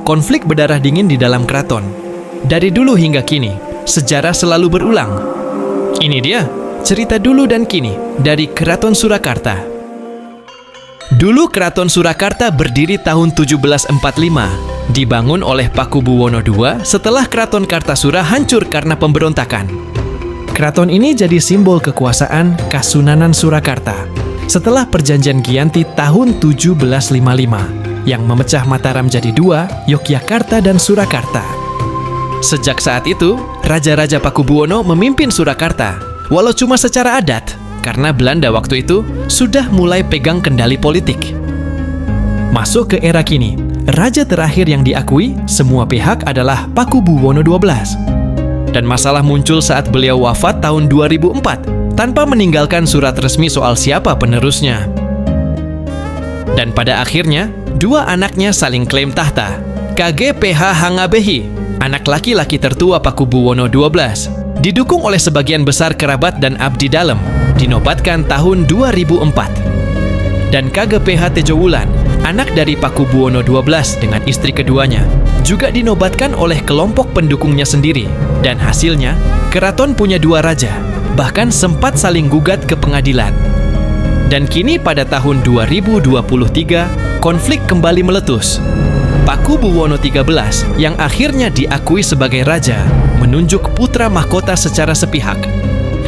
konflik berdarah dingin di dalam keraton. Dari dulu hingga kini, sejarah selalu berulang. Ini dia, cerita dulu dan kini dari Keraton Surakarta. Dulu Keraton Surakarta berdiri tahun 1745, dibangun oleh Pakubuwono II setelah Keraton Kartasura hancur karena pemberontakan. Keraton ini jadi simbol kekuasaan Kasunanan Surakarta setelah Perjanjian Giyanti tahun 1755 yang memecah Mataram jadi dua, Yogyakarta dan Surakarta. Sejak saat itu, Raja-Raja Pakubuwono memimpin Surakarta, walau cuma secara adat, karena Belanda waktu itu sudah mulai pegang kendali politik. Masuk ke era kini, raja terakhir yang diakui semua pihak adalah Pakubuwono XII. Dan masalah muncul saat beliau wafat tahun 2004, tanpa meninggalkan surat resmi soal siapa penerusnya. Dan pada akhirnya, dua anaknya saling klaim tahta. KG.PH Hangabehi, anak laki-laki tertua Pakubuwono XII, didukung oleh sebagian besar kerabat dan abdi dalam, dinobatkan tahun 2004. Dan KG.PH Tejowulan, anak dari Pakubuwono XII dengan istri keduanya, juga dinobatkan oleh kelompok pendukungnya sendiri. Dan hasilnya, keraton punya dua raja, bahkan sempat saling gugat ke pengadilan. Dan kini pada tahun 2023, konflik kembali meletus. Pakubuwono XIII yang akhirnya diakui sebagai raja, menunjuk putra mahkota secara sepihak.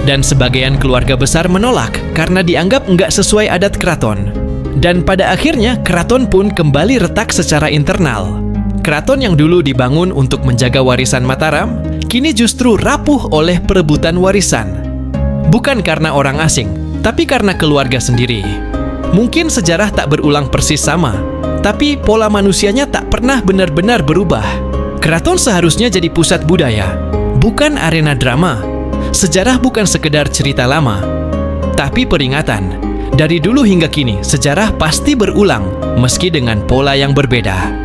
Dan sebagian keluarga besar menolak karena dianggap nggak sesuai adat keraton. Dan pada akhirnya keraton pun kembali retak secara internal. Keraton yang dulu dibangun untuk menjaga warisan Mataram, kini justru rapuh oleh perebutan warisan. Bukan karena orang asing, tapi karena keluarga sendiri. Mungkin sejarah tak berulang persis sama, tapi pola manusianya tak pernah benar-benar berubah. Keraton seharusnya jadi pusat budaya, bukan arena drama. Sejarah bukan sekedar cerita lama, tapi peringatan. Dari dulu hingga kini, sejarah pasti berulang, meski dengan pola yang berbeda.